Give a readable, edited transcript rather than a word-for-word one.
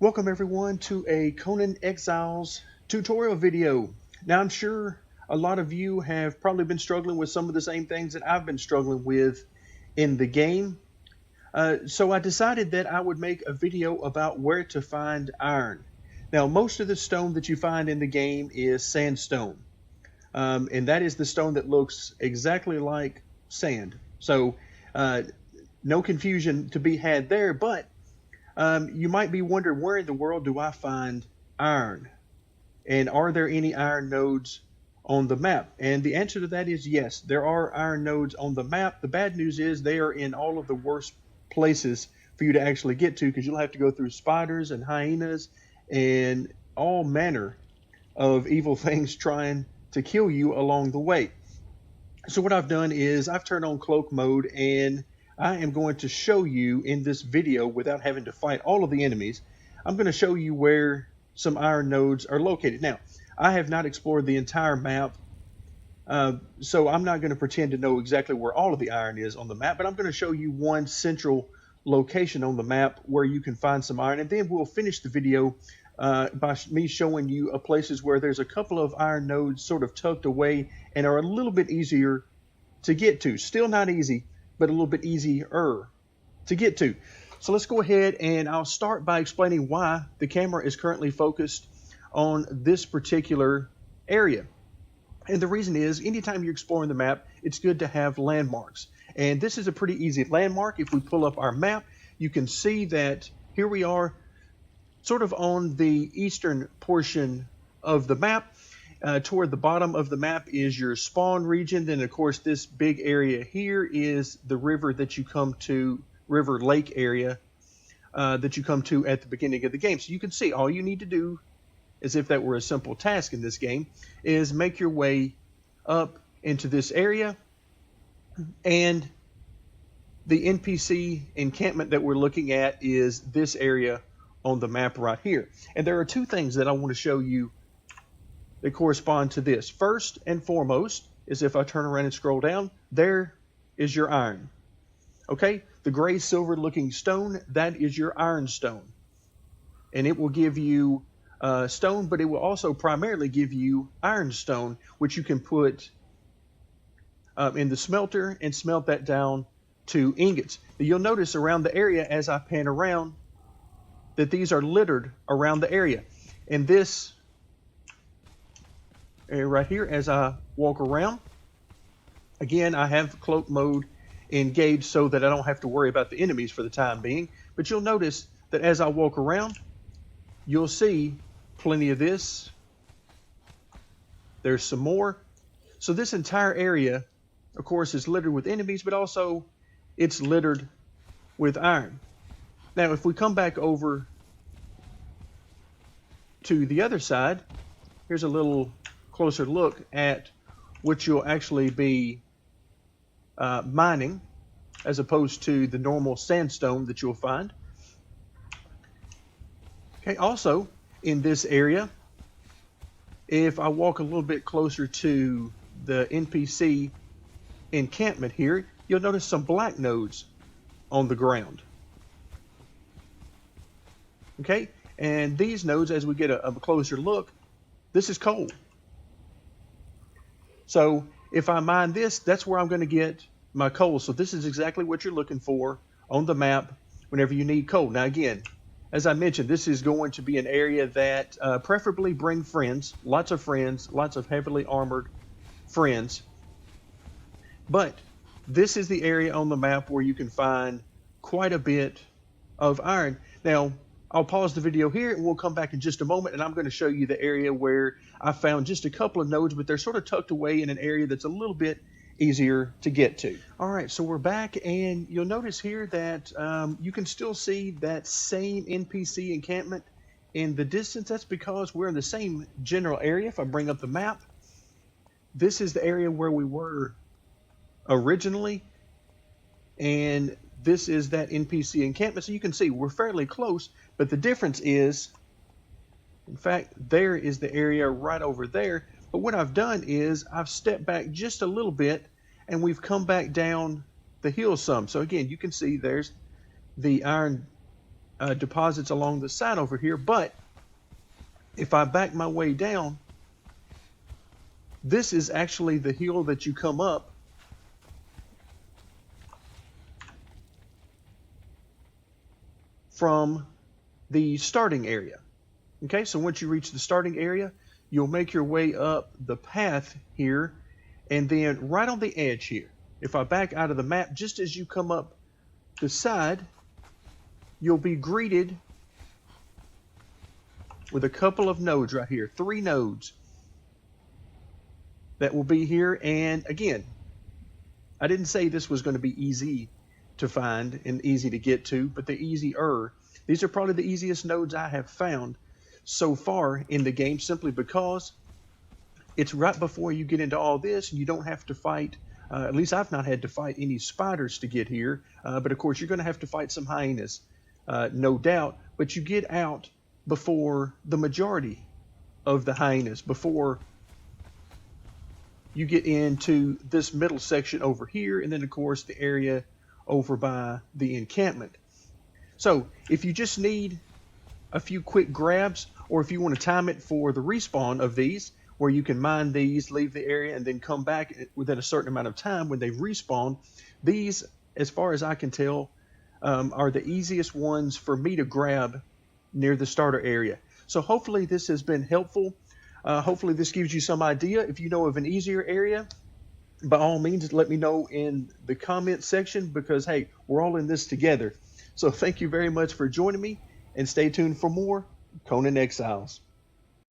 Welcome everyone to a Conan Exiles tutorial video. Now I'm sure a lot of you have probably been struggling with some of the same things that I've been struggling with in the game. So I decided that I would make a video about where to find iron. Now most of the stone that you find in the game is sandstone. And that is the stone that looks exactly like sand. So uh, no confusion to be had there, but you might be wondering, where in the world do I find iron? And are there any iron nodes on the map? And the answer to that is yes, there are iron nodes on the map. The bad news is they are in all of the worst places for you to actually get to, because you'll have to go through spiders and hyenas and all manner of evil things trying to kill you along the way. So what I've done is I've turned on cloak mode, and I am going to show you in this video, without having to fight all of the enemies, I'm going to show you where some iron nodes are located. Now, I have not explored the entire map, so I'm not going to pretend to know exactly where all of the iron is on the map, but I'm going to show you one central location on the map where you can find some iron, and then we'll finish the video by me showing you places where there's a couple of iron nodes sort of tucked away and are a little bit easier to get to. Still not easy, but a little bit easier to get to. So let's go ahead, and I'll start by explaining why the camera is currently focused on this particular area. And the reason is, anytime you're exploring the map, it's good to have landmarks. And this is a pretty easy landmark. If we pull up our map, you can see that here we are sort of on the eastern portion of the map. Toward the bottom of the map is your spawn region. Then, of course, this big area here is the river that you come to, river lake area that you come to at the beginning of the game. So you can see all you need to do, as if that were a simple task in this game, is make your way up into this area. And the NPC encampment that we're looking at is this area on the map right here. And there are two things that I want to show you that correspond to this. First and foremost is, if I turn around and scroll down, there is your iron. Okay, the gray silver looking stone, that is your Ironstone. And it will give you stone, but it will also primarily give you Ironstone, which you can put in the smelter and smelt that down to ingots. Now, you'll notice around the area as I pan around that these are littered around the area. And this area right here, as I walk around, again, I have cloak mode engaged so that I don't have to worry about the enemies for the time being. But you'll notice that as I walk around, you'll see plenty of this. There's some more. So this entire area, of course, is littered with enemies, but also it's littered with iron. Now, if we come back over to the other side, here's a little closer look at what you'll actually be mining, as opposed to the normal sandstone that you'll find. Okay, also in this area, if I walk a little bit closer to the NPC encampment here, you'll notice some black nodes on the ground. Okay, and these nodes, as we get a closer look, this is coal. So if I mine this, that's where I'm going to get my coal. So this is exactly what you're looking for on the map whenever you need coal. Now again, as I mentioned, this is going to be an area that preferably bring friends, lots of heavily armored friends. But this is the area on the map where you can find quite a bit of iron. Now, I'll pause the video here and we'll come back in just a moment, and I'm going to show you the area where I found just a couple of nodes, but they're sort of tucked away in an area that's a little bit easier to get to. All right, so we're back, and you'll notice here that you can still see that same NPC encampment in the distance. That's because we're in the same general area. If I bring up the map, this is the area where we were originally, and this is that NPC encampment. So you can see we're fairly close, but the difference is, in fact, there is the area right over there. But what I've done is I've stepped back just a little bit, and we've come back down the hill some. So again, you can see there's the iron deposits along the side over here. But if I back my way down, this is actually the hill that you come up from the starting area. Okay, so once you reach the starting area, you'll make your way up the path here, and then right on the edge here, if I back out of the map, just as you come up the side, you'll be greeted with a couple of nodes right here, 3 nodes that will be here. And again, I didn't say this was going to be easy to find and easy to get to, but the easier. These are probably the easiest nodes I have found so far in the game, simply because it's right before you get into all this, and you don't have to fight. At least I've not had to fight any spiders to get here, but of course you're going to have to fight some hyenas, no doubt. But you get out before the majority of the hyenas, before you get into this middle section over here, and then of course the area over by the encampment. So if you just need a few quick grabs, or if you want to time it for the respawn of these, where you can mine these, leave the area, and then come back within a certain amount of time when they respawn, these, as far as I can tell, are the easiest ones for me to grab near the starter area. So hopefully this has been helpful. Hopefully this gives you some idea. If you know of an easier area, by all means, let me know in the comment section, because hey, we're all in this together. So thank you very much for joining me, and stay tuned for more Conan Exiles.